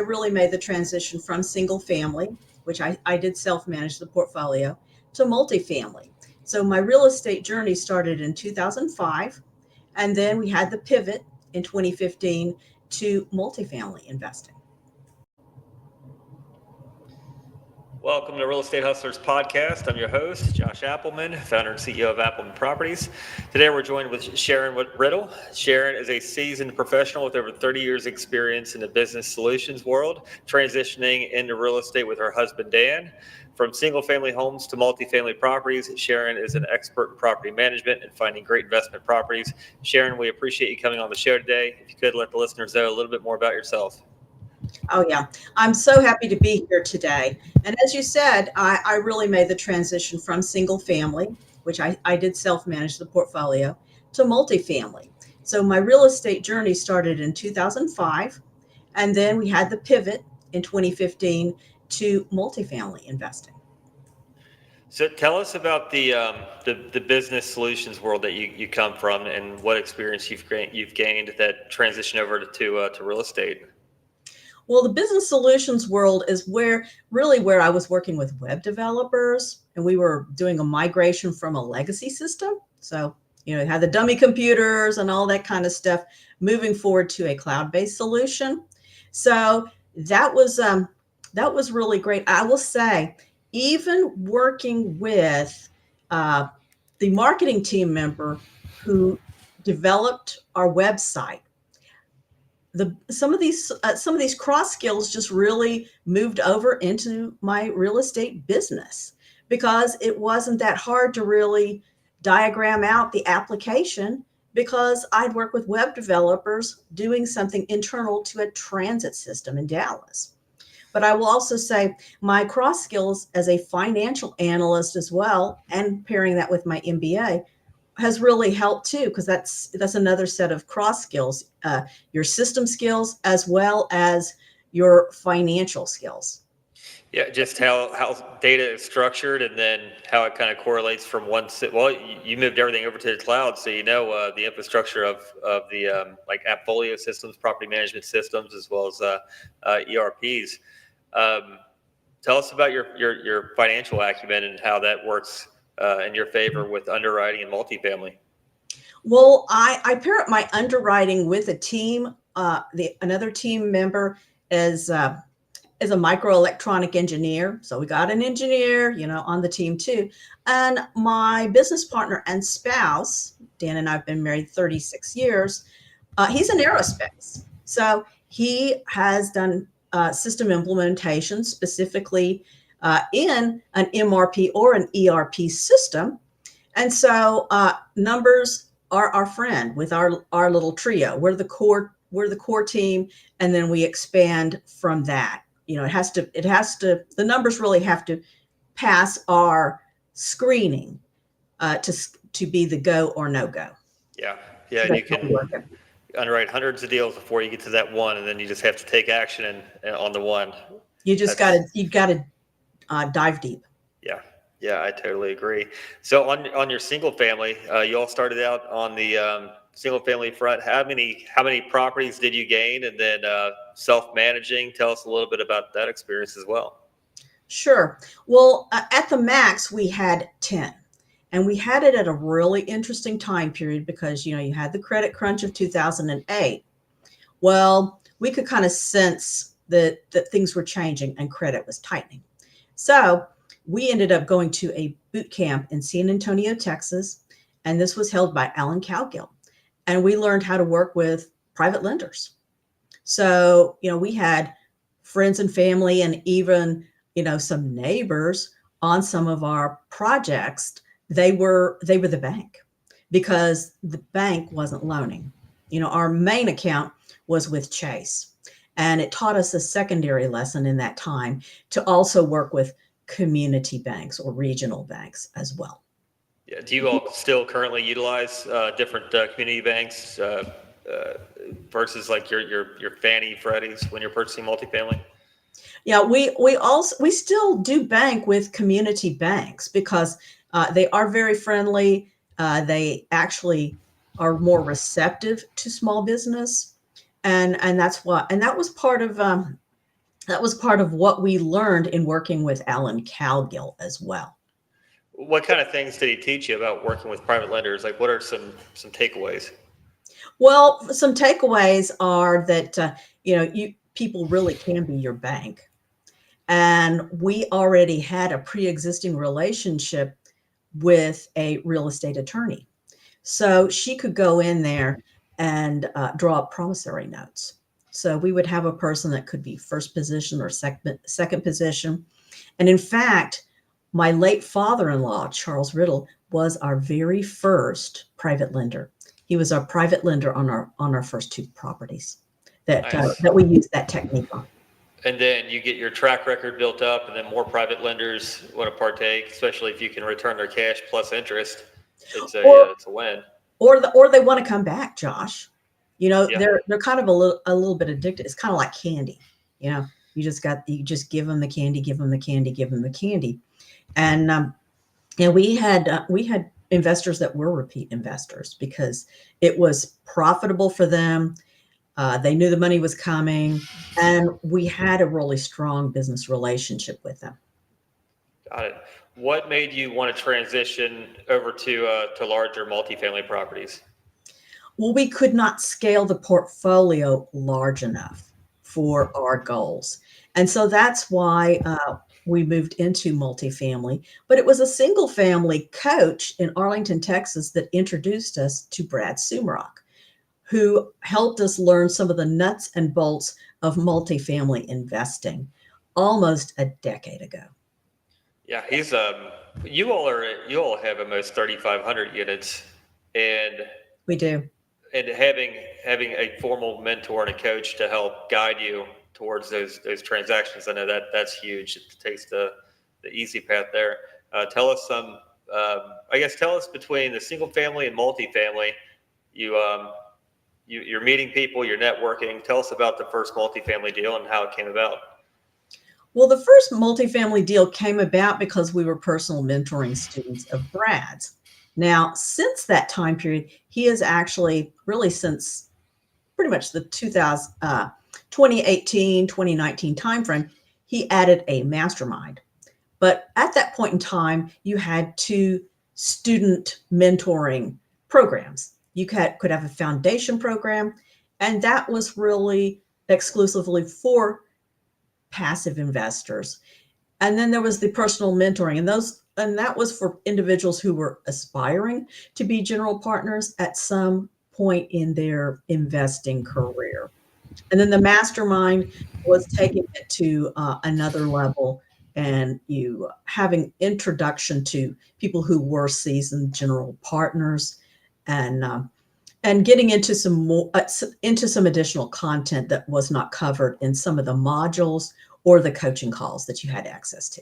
really made the transition from single family, which I did self-manage the portfolio, to multifamily. So my real estate journey started in 2005, and then we had the pivot in 2015 to multifamily investing. Welcome to Real Estate Hustlers Podcast. I'm your host, Josh Appleman, founder and CEO of Appleman Properties. Today we're joined with Sharon Riddle. Sharon is a seasoned professional with over 30 years experience in the business solutions world, transitioning into real estate with her husband, Dan. From single family homes to multifamily properties, Sharon is an expert in property management and finding great investment properties. Sharon, we appreciate you coming on the show today. If you could let the listeners know a little bit more about yourself. Oh, yeah. I'm so happy to be here today. And as you said, I really made the transition from single family, which I did self-manage the portfolio, to multifamily. So my real estate journey started in 2005, and then we had the pivot in 2015 to multifamily investing. So tell us about the business solutions world that you come from and what experience you've gained that transition over to real estate. Well, the business solutions world is where I was working with web developers, and we were doing a migration from a legacy system. So, you had the dummy computers and all that kind of stuff, moving forward to a cloud-based solution. So that was really great. I will say, even working with the marketing team member who developed our website, some of these cross skills just really moved over into my real estate business, because it wasn't that hard to really diagram out the application, because I'd work with web developers doing something internal to a transit system in Dallas. But I will also say my cross skills as a financial analyst as well, and pairing that with my MBA, has really helped too, because that's another set of cross skills, your system skills as well as your financial skills. Yeah, just how data is structured, and then how it kind of correlates from you moved everything over to the cloud, so the infrastructure of the like AppFolio systems, property management systems, as well as ERPs. Tell us about your financial acumen and how that works in your favor with underwriting and multifamily. Well, I pair up my underwriting with a team. Another team member is a microelectronic engineer. So we got an engineer, on the team too. And my business partner and spouse, Dan and I have been married 36 years. He's in aerospace. So he has done system implementation, specifically in an MRP or an ERP system. And so numbers are our friend with our little trio. We're the core team, and then we expand from that. The numbers really have to pass our screening to be the go or no go. Yeah. So you can underwrite hundreds of deals before you get to that one, and then you just have to take action on the one. You got to dive deep. Yeah, I totally agree. So on your single family, you all started out on the single family front. How many properties did you gain, and then self-managing? Tell us a little bit about that experience as well. Sure. Well, at the max, we had 10. And we had it at a really interesting time period, because, you had the credit crunch of 2008. Well, we could kind of sense that things were changing and credit was tightening. So we ended up going to a boot camp in San Antonio, Texas. And this was held by Alan Cowgill. And we learned how to work with private lenders. So, we had friends and family, and even, some neighbors on some of our projects. They were the bank, because the bank wasn't loaning. Our main account was with Chase, and it taught us a secondary lesson in that time to also work with community banks or regional banks as well. Yeah. Do you all still currently utilize different community banks versus like your Fannie Freddies when you're purchasing multifamily? Yeah, we still do bank with community banks, because they are very friendly. They actually are more receptive to small business, and that was part of That was part of what we learned in working with Alan Cowgill as well. What kind of things did he teach you about working with private lenders? Like, what are some takeaways? Well, some takeaways are that you people really can be your bank, and we already had a pre-existing relationship with a real estate attorney, so she could go in there and draw up promissory notes. So we would have a person that could be first position or second position. And in fact, my late father-in-law, Charles Riddle, was our very first private lender. He was our private lender on our first two properties Nice. that we used that technique on. And then you get your track record built up, and then more private lenders want to partake, especially if you can return their cash plus interest. Or It's a win. or they want to come back, Josh. Yeah. They're kind of a little bit addicted. It's kind of like candy. You just give them the candy, give them the candy, give them the candy. And we had investors that were repeat investors because it was profitable for them. They knew the money was coming, and we had a really strong business relationship with them. Got it. What made you want to transition over to larger multifamily properties? Well, we could not scale the portfolio large enough for our goals. And so that's why we moved into multifamily. But it was a single family coach in Arlington, Texas that introduced us to Brad Sumrock, who helped us learn some of the nuts and bolts of multifamily investing almost a decade ago. Yeah, he's you all have almost 3,500 units, and We do. having a formal mentor and a coach to help guide you towards those transactions. I know that's huge. It takes the easy path there. Tell us tell us between the single family and multifamily. You you're meeting people, you're networking. Tell us about the first multifamily deal and how it came about. Well, the first multifamily deal came about because we were personal mentoring students of Brad's. Now, since that time period, he has actually really since pretty much the 2018, 2019 timeframe, he added a mastermind. But at that point in time, you had two student mentoring programs. You could have a foundation program, and that was really exclusively for passive investors. And then there was the personal mentoring, and that was for individuals who were aspiring to be general partners at some point in their investing career. And then the mastermind was taking it to another level, and you having introduction to people who were seasoned general partners, and getting into some more into some additional content that was not covered in some of the modules or the coaching calls that you had access to.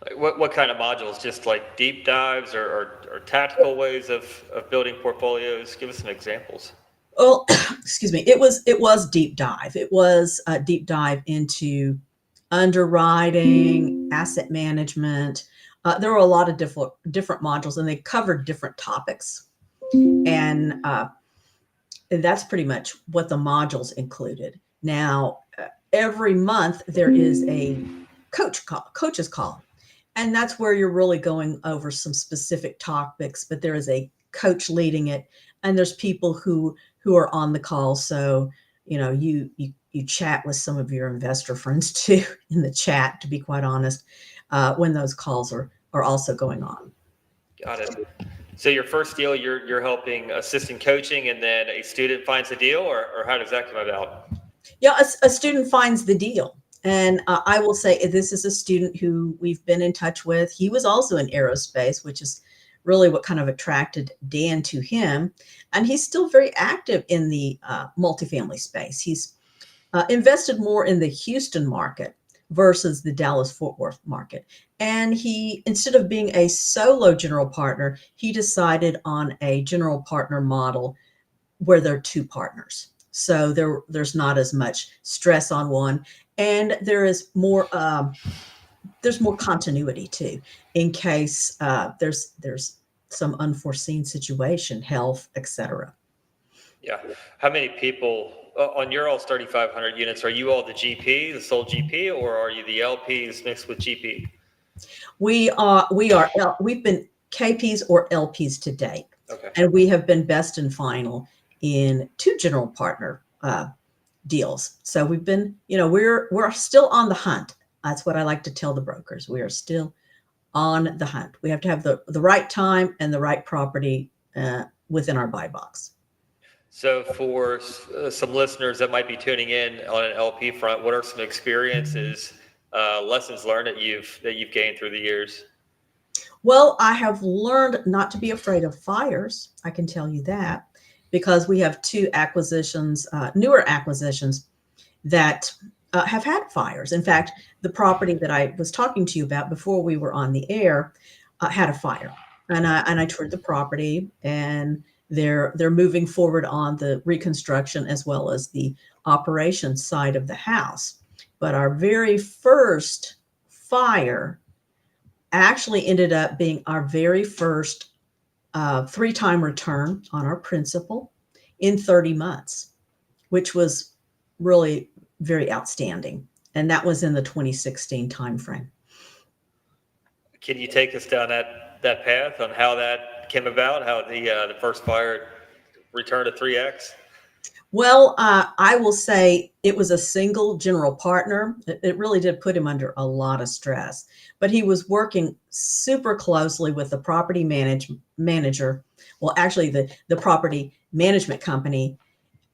Like what kind of modules? Just like deep dives or tactical ways of building portfolios? Give us some examples. Well, excuse me. It was deep dive. It was a deep dive into underwriting, asset management. There were a lot of different modules, and they covered different topics. And that's pretty much what the modules included. Now, every month there is a coach's call, and that's where you're really going over some specific topics. But there is a coach leading it, and there's people who are on the call. So you chat with some of your investor friends too in the chat. To be quite honest, when those calls are also going on. Got it. So your first deal, you're helping assistant coaching, and then a student finds a deal, or how does that come about? Yeah, a student finds the deal. And I will say this is a student who we've been in touch with. He was also in aerospace, which is really what kind of attracted Dan to him. And he's still very active in the multifamily space. He's invested more in the Houston market versus the Dallas-Fort Worth market. And he, instead of being a solo general partner, he decided on a general partner model where there are two partners. So there's not as much stress on one, and there's more continuity too, in case there's some unforeseen situation, health, etc. Yeah. How many people on your all's 3,500 units? Are you all the GP, the sole GP, or are you the LPs mixed with GP? We've been KPs or LPs to date. Okay. And we have been best and final in 2 general partner deals. So we've been, we're still on the hunt. That's what I like to tell the brokers. We are still on the hunt. We have to have the right time and the right property within our buy box. So for some listeners that might be tuning in on an LP front, what are some experiences, lessons learned that you've gained through the years? Well, I have learned not to be afraid of fires. I can tell you that, because we have 2 acquisitions, newer acquisitions that have had fires. In fact, the property that I was talking to you about before we were on the air had a fire, and I toured the property, and they're moving forward on the reconstruction as well as the operation side of the house. But our very first fire actually ended up being our very first 3-time return on our principal in 30 months, which was really very outstanding. And that was in the 2016 timeframe. Can you take us down that path on how that came about, how the first fire returned to 3x? Well, I will say it was a single general partner. It really did put him under a lot of stress, but he was working super closely with the property manager. Well, actually, the property management company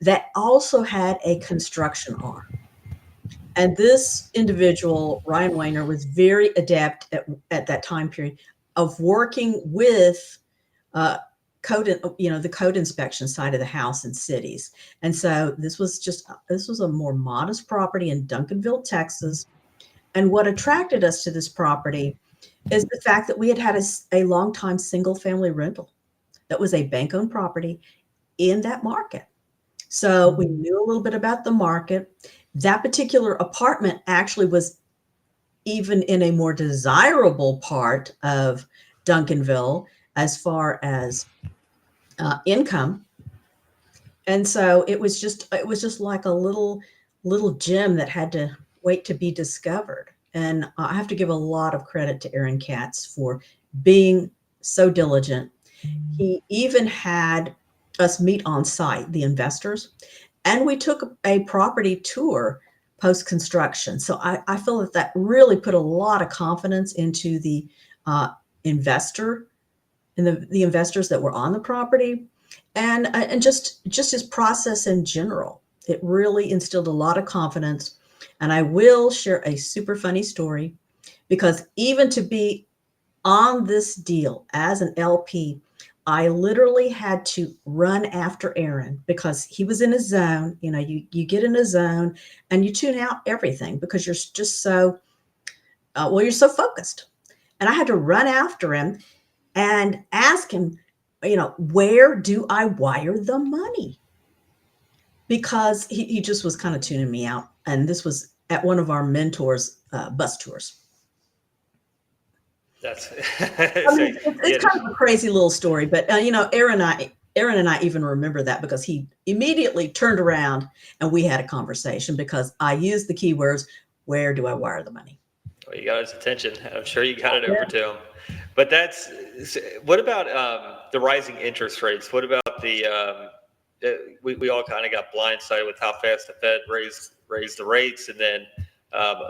that also had a construction arm. And this individual, Ryan Weiner, was very adept at that time period of working with code, the code inspection side of the house in cities. And so this was a more modest property in Duncanville, Texas. And what attracted us to this property is the fact that we had a long time single family rental that was a bank owned property in that market. So we knew a little bit about the market. That particular apartment actually was even in a more desirable part of Duncanville as far as income. And so it was just like a little gem that had to wait to be discovered. And I have to give a lot of credit to Aaron Katz for being so diligent. He even had us meet on site, the investors, and we took a property tour post construction. So I feel that really put a lot of confidence into the investor and the investors that were on the property, and just his process in general. It really instilled a lot of confidence. And I will share a super funny story, because even to be on this deal as an LP, I literally had to run after Aaron because he was in a zone. You get in a zone and you tune out everything because you're just so, you're so focused. And I had to run after him and ask him, where do I wire the money? Because he just was kind of tuning me out. And this was at one of our mentors' bus tours. That's it's kind of a crazy little story, but Aaron and I even remember that because he immediately turned around and we had a conversation because I used the keywords, where do I wire the money? Well, you got his attention. I'm sure you got it over to him. But what about the rising interest rates? What about we all kind of got blindsided with how fast the Fed raised the rates, and then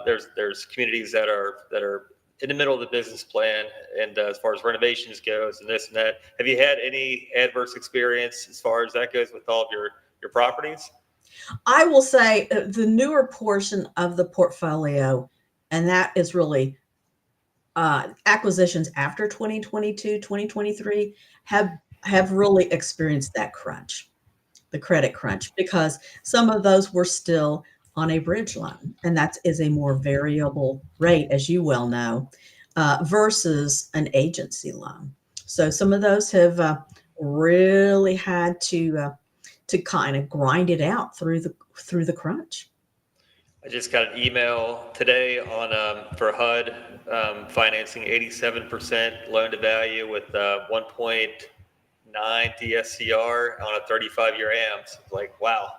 there's communities that are in the middle of the business plan, and as far as renovations goes and this and that. Have you had any adverse experience as far as that goes with all of your properties? I will say the newer portion of the portfolio, and that is really acquisitions after 2022, 2023 have really experienced that crunch, the credit crunch, because some of those were still on a bridge loan, and that is a more variable rate, as you well know, versus an agency loan. So some of those have really had to kind of grind it out through the crunch. I just got an email today on for HUD financing 87% loan to value with 1.9 9 DSCR on a 35-year AM. So it's like, wow.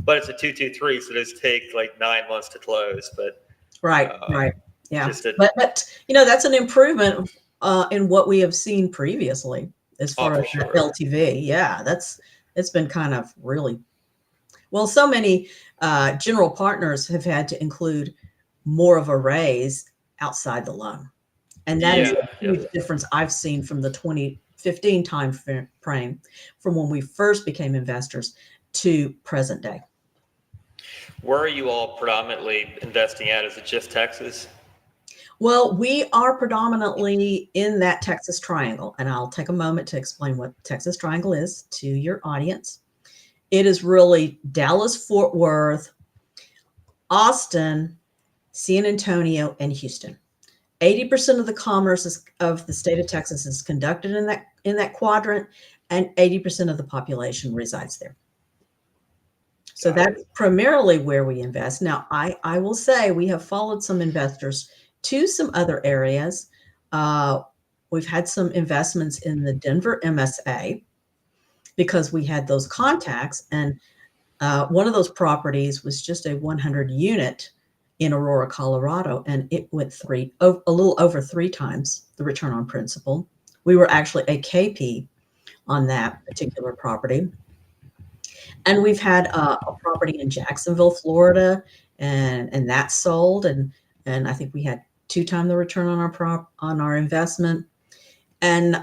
But it's a 223, so it does take like 9 months to close. But Right. Yeah. just a, But that's an improvement in what we have seen previously as far for as that sure. LTV. Yeah, it's been kind of really well. So many general partners have had to include more of a raise outside the loan, and that is a huge difference I've seen from the 2015 time frame, from when we first became investors to present day. Where are you all predominantly investing at? Is it just Texas? Well, we are predominantly in that Texas triangle, and I'll take a moment to explain what Texas triangle is to your audience. It is really Dallas, Fort Worth, Austin, San Antonio, and Houston. 80% of the commerce of the state of Texas is conducted in that quadrant, and 80% of the population resides there. So that's primarily where we invest. Now, I will say we have followed some investors to some other areas. We've had some investments in the Denver MSA because we had those contacts, and one of those properties was just a 100 unit in Aurora, Colorado, and it went a little over 3 times the return on principal. We were actually a KP on that particular property. And we've had a property in Jacksonville, Florida, and that sold, and I think we had 2 times the return on our investment. And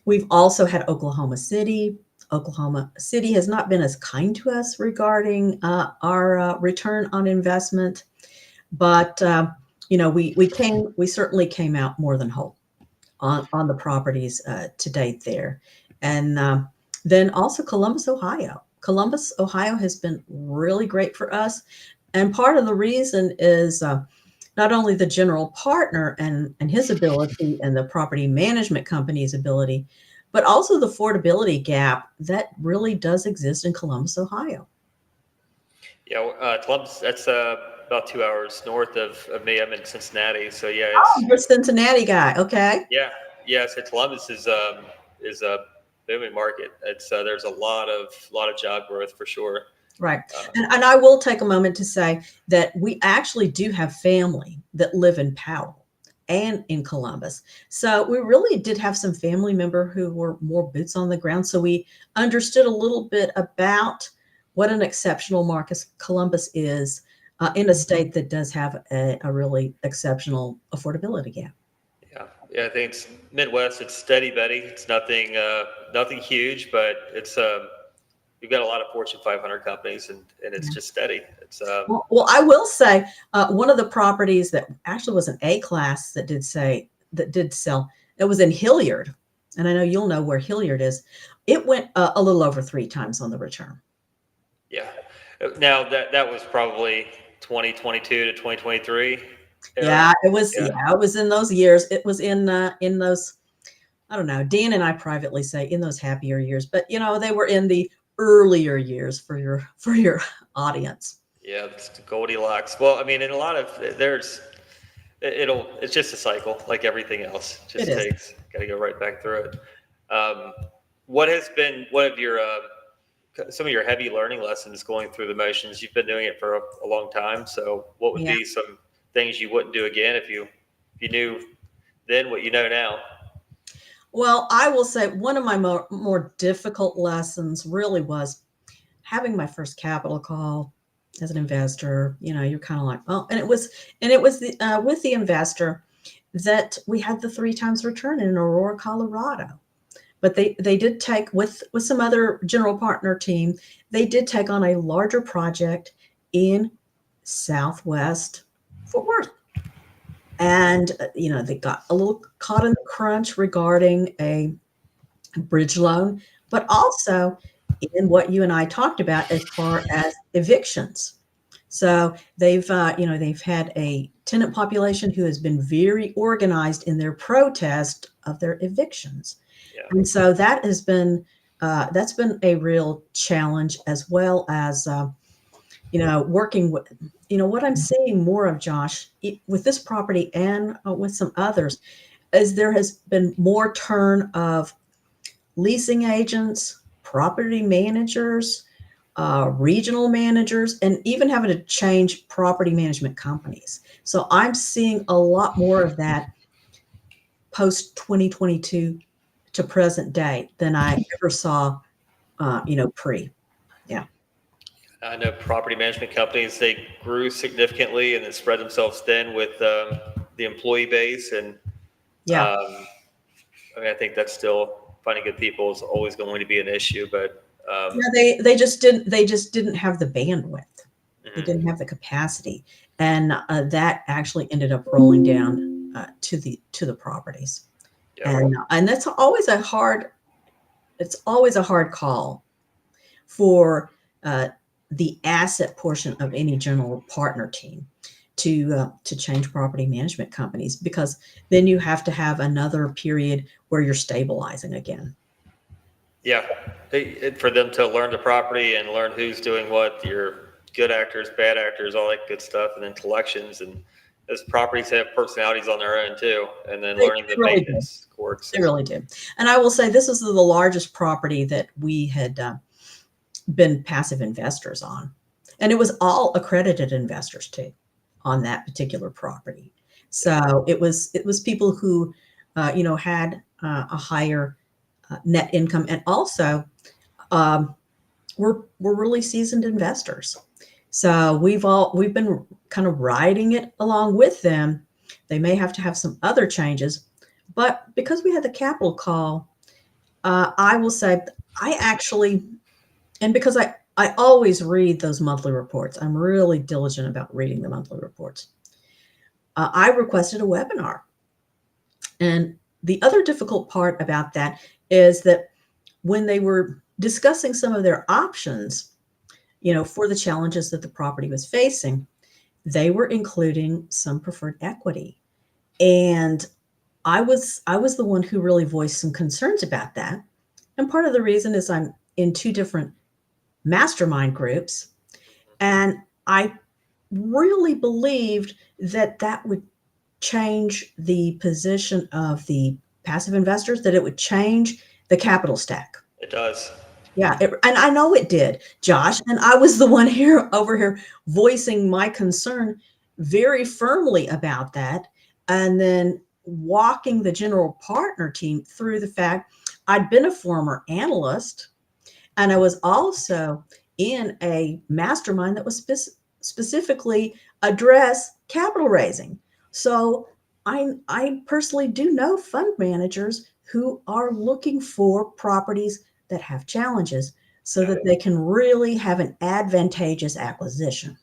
we've also had Oklahoma City. Oklahoma City has not been as kind to us regarding our return on investment, but we certainly came out more than whole on the properties to date there. And then also Columbus, Ohio. Columbus, Ohio has been really great for us. And part of the reason is not only the general partner and his ability and the property management company's ability, but also the affordability gap that really does exist in Columbus, Ohio. Yeah, Columbus, that's about 2 hours north of me. I'm in Cincinnati, so yeah. You're a Cincinnati guy, okay? Yeah. So Columbus is a booming market. It's there's a lot of job growth for sure. Right. And I will take a moment to say that we actually do have family that live in Powell and in Columbus. So we really did have some family member who were more boots on the ground. So we understood a little bit about what an exceptional market Columbus is in a state that does have a really exceptional affordability gap. Yeah, I think it's Midwest. It's steady Betty. It's nothing huge, but it's we've got a lot of Fortune 500 companies, and it's just steady. It's well, I will say one of the properties that actually was an A class that did sell. It was in Hilliard, and I know you'll know where Hilliard is. It went a little over 3 times on the return. Yeah. Now that was probably 2022 to 2023. Yeah, it was. Yeah. It was in those years. It was in those. I don't know. Dan and I privately say in those happier years, but they were in the earlier years for your audience. Yeah, it's Goldilocks. Well, I mean, in a lot of it's just a cycle like everything else. It just got to go right back through it. What has been one of your some of your heavy learning lessons going through the motions? You've been doing it for a long time. So what would be some things you wouldn't do again if you knew then what you know now? Well, I will say one of my more difficult lessons really was having my first capital call as an investor. You're kind of like, oh, and it was with the investor that we had the 3 times return in Aurora, Colorado. But they did take with some other general partner team, they did take on a larger project in Southwest Fort Worth. And, they got a little caught in the crunch regarding a bridge loan, but also in what you and I talked about as far as evictions. So they've had a tenant population who has been very organized in their protest of their evictions. Yeah. And so that has been that's been a real challenge, as well as working with, what I'm seeing more of, Josh, with this property and with some others, is there has been more turn of leasing agents, property managers, regional managers, and even having to change property management companies. So I'm seeing a lot more of that post 2022 to present day than I ever saw, pre. Yeah. I know property management companies, they grew significantly and then spread themselves thin with the employee base. And Yeah. I mean, I think that's still finding good people is always going to be an issue, but Yeah, they just didn't have the bandwidth. They mhm. didn't have the capacity, and that actually ended up rolling down to the properties. Yeah. And that's always a hard. It's always a hard call for the asset portion of any general partner team to change property management companies, because then you have to have another period where you're stabilizing again. Yeah. For them to learn the property and learn who's doing what, your good actors, bad actors, all that good stuff, and then collections. And those properties have personalities on their own too. And then They learning the really do. maintenance quirks. They really do. And I will say this is the largest property that we had been passive investors on. And it was all accredited investors too on that particular property. So it was people who had a higher net income, and also um, we're really seasoned investors. So we've been kind of riding it along with them. They may have to have some other changes, but because we had the capital call, I will say I actually, and because I always read those monthly reports. I'm really diligent about reading the monthly reports. I requested a webinar, and the other difficult part about that is that when they were discussing some of their options, for the challenges that the property was facing, they were including some preferred equity. And I was the one who really voiced some concerns about that. And part of the reason is I'm in two different mastermind groups, and I really believed that that would change the position of the passive investors, that it would change the capital stack. It does. Yeah, and I know it did, Josh. And I was the one here over here voicing my concern very firmly about that, and then walking the general partner team through the fact I'd been a former analyst, and I was also in a mastermind that was specifically address capital raising. So I personally do know fund managers who are looking for properties that have challenges so that they can really have an advantageous acquisition.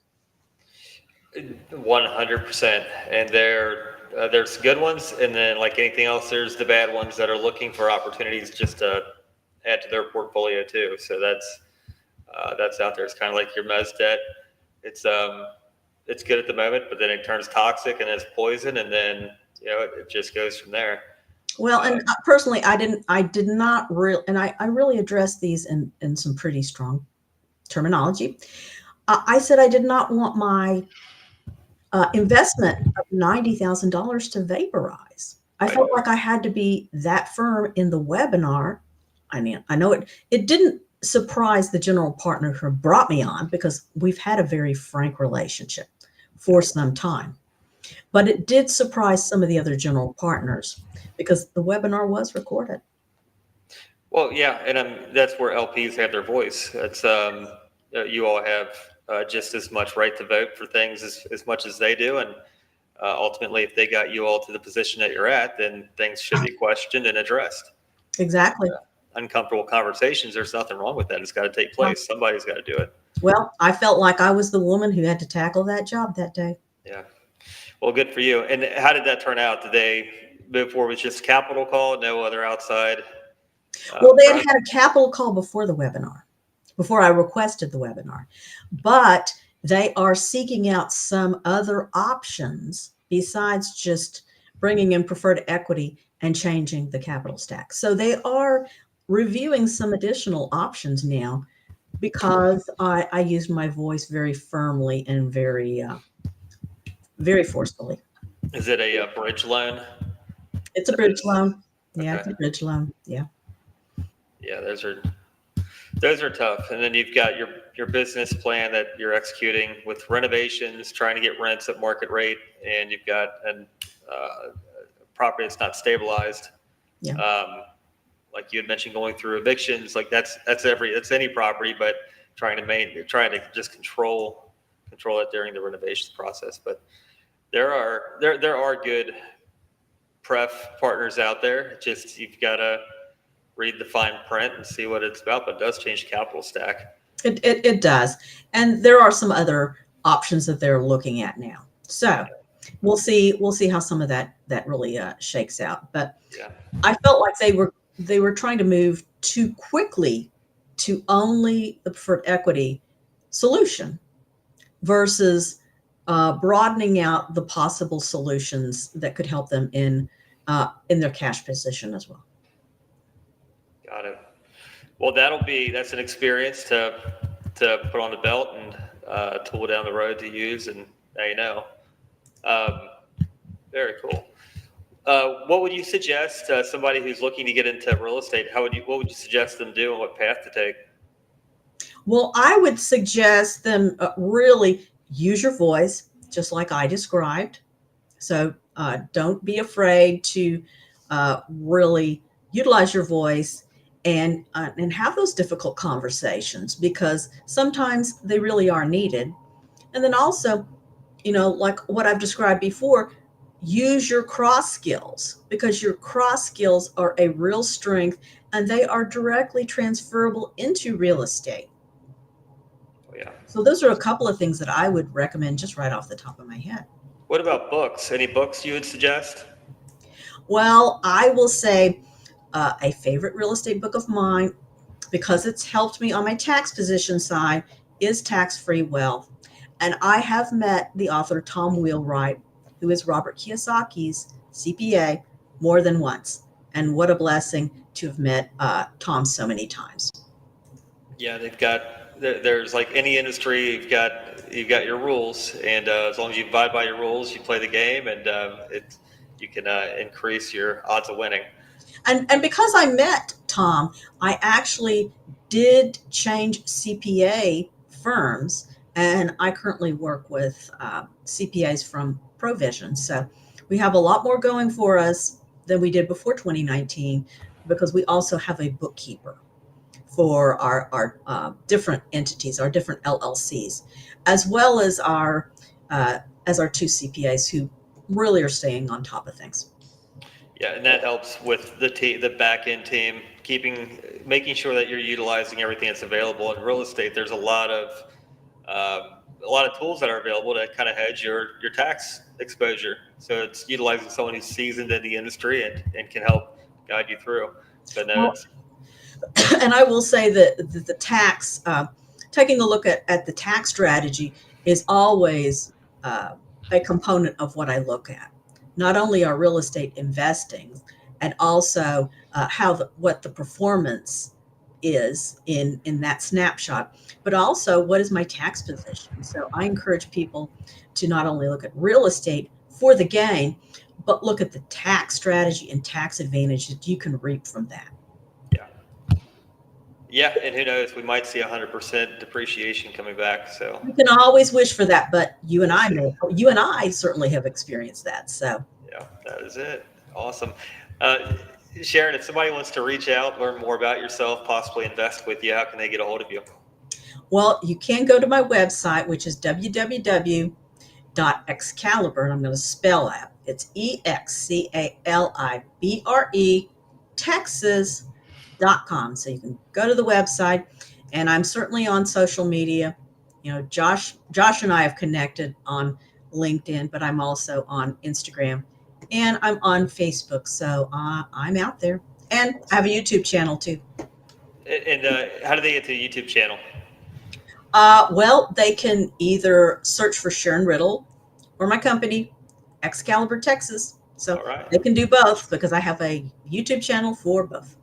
100%. And there's good ones, and then like anything else, there's the bad ones that are looking for opportunities just to add to their portfolio too. So that's out there. It's kind of like your mezz debt. It's good at the moment, but then it turns toxic and it's poison, and then it just goes from there. Well, and personally, I did not really, and I really addressed these in some pretty strong terminology. I said I did not want my investment of $90,000 to vaporize. I Right. felt like I had to be that firm in the webinar. I mean, I know it didn't surprise the general partner who brought me on, because we've had a very frank relationship for some time. But it did surprise some of the other general partners because the webinar was recorded. Well, yeah, and that's where LPs have their voice. It's you all have just as much right to vote for things as much as they do, and ultimately, if they got you all to the position that you're at, then things should be questioned and addressed. Exactly. Uncomfortable conversations, there's nothing wrong with that. It's got to take place. Somebody's got to do it. Well, I felt like I was the woman who had to tackle that job that day. Yeah. Well, good for you. And how did that turn out? Did they move forward with just capital call, no other outside? Well, they had a capital call before the webinar, before I requested the webinar, but they are seeking out some other options besides just bringing in preferred equity and changing the capital stack. So they are reviewing some additional options now, because I used my voice very firmly and very forcefully. Is it a bridge loan? It's a bridge loan. Yeah, Okay. it's a bridge loan. Yeah. Yeah, those are tough. And then you've got your business plan that you're executing with renovations, trying to get rents at market rate, and you've got an property that's not stabilized. Yeah. Like you had mentioned, going through evictions, like that's any property, but trying to just control it during the renovations process. But there are good pref partners out there. Just you've got to read the fine print and see what it's about. But it does change the capital stack. It does. And there are some other options that they're looking at now. So we'll see how some of that really shakes out. But Yeah. I felt like they were trying to move too quickly to only the preferred equity solution versus broadening out the possible solutions that could help them in their cash position as well. Got it. Well, that's an experience to put on the belt and tool down the road to use, and now you know. Um, Very cool. What would you suggest somebody who's looking to get into real estate? What would you suggest them do, and what path to take? Well, I would suggest them really use your voice, just like I described. So don't be afraid to really utilize your voice and have those difficult conversations, because sometimes they really are needed. And then also, like what I've described before, use your cross skills, because your cross skills are a real strength and they are directly transferable into real estate. Oh, yeah. So those are a couple of things that I would recommend just right off the top of my head. What about books? Any books you would suggest? Well, I will say a favorite real estate book of mine, because it's helped me on my tax position side, is Tax Free Wealth. And I have met the author, Tom Wheelwright, who is Robert Kiyosaki's CPA, more than once. And what a blessing to have met Tom so many times. Yeah, there's like any industry, you've got your rules, and as long as you abide by your rules, you play the game, and you can increase your odds of winning. And because I met Tom, I actually did change CPA firms, and I currently work with CPAs from Provision. So we have a lot more going for us than we did before 2019, because we also have a bookkeeper for our different entities, our different LLCs, as well as our two CPAs who really are staying on top of things. Yeah, and that helps with the back end team, making sure that you're utilizing everything that's available in real estate. There's a lot of tools that are available to kind of hedge your tax exposure. So it's utilizing someone who's seasoned in the industry and can help guide you through. So no, Well, and I will say that the tax, taking a look at the tax strategy is always a component of what I look at. Not only our real estate investing, and also what the performance is in that snapshot, but also what is my tax position. So I encourage people to not only look at real estate for the gain, but look at the tax strategy and tax advantage that you can reap from that. yeah. Yeah, and who knows, we might see 100% depreciation coming back. So You can always wish for that, but you and I certainly have experienced that. So yeah, that is it. Awesome. Uh, Sharon, if somebody wants to reach out, learn more about yourself, possibly invest with you, how can they get a hold of you? well, you can go to my website, which is www.excalibur, and I'm going to spell that. It's EXCALIBRE Texas.com. So you can go to the website, and I'm certainly on social media. Josh and I have connected on LinkedIn, but I'm also on Instagram, and I'm on Facebook. So I'm out there, and I have a YouTube channel too. And how do they get to the YouTube channel? Well, they can either search for Sharon Riddle or my company, Excalibur Texas. So All right. they can do both, because I have a YouTube channel for both.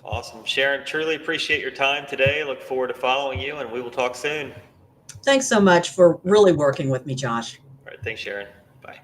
Awesome. Sharon, truly appreciate your time today. Look forward to following you, and we will talk soon. Thanks so much for really working with me, Josh. All right. Thanks, Sharon. Bye.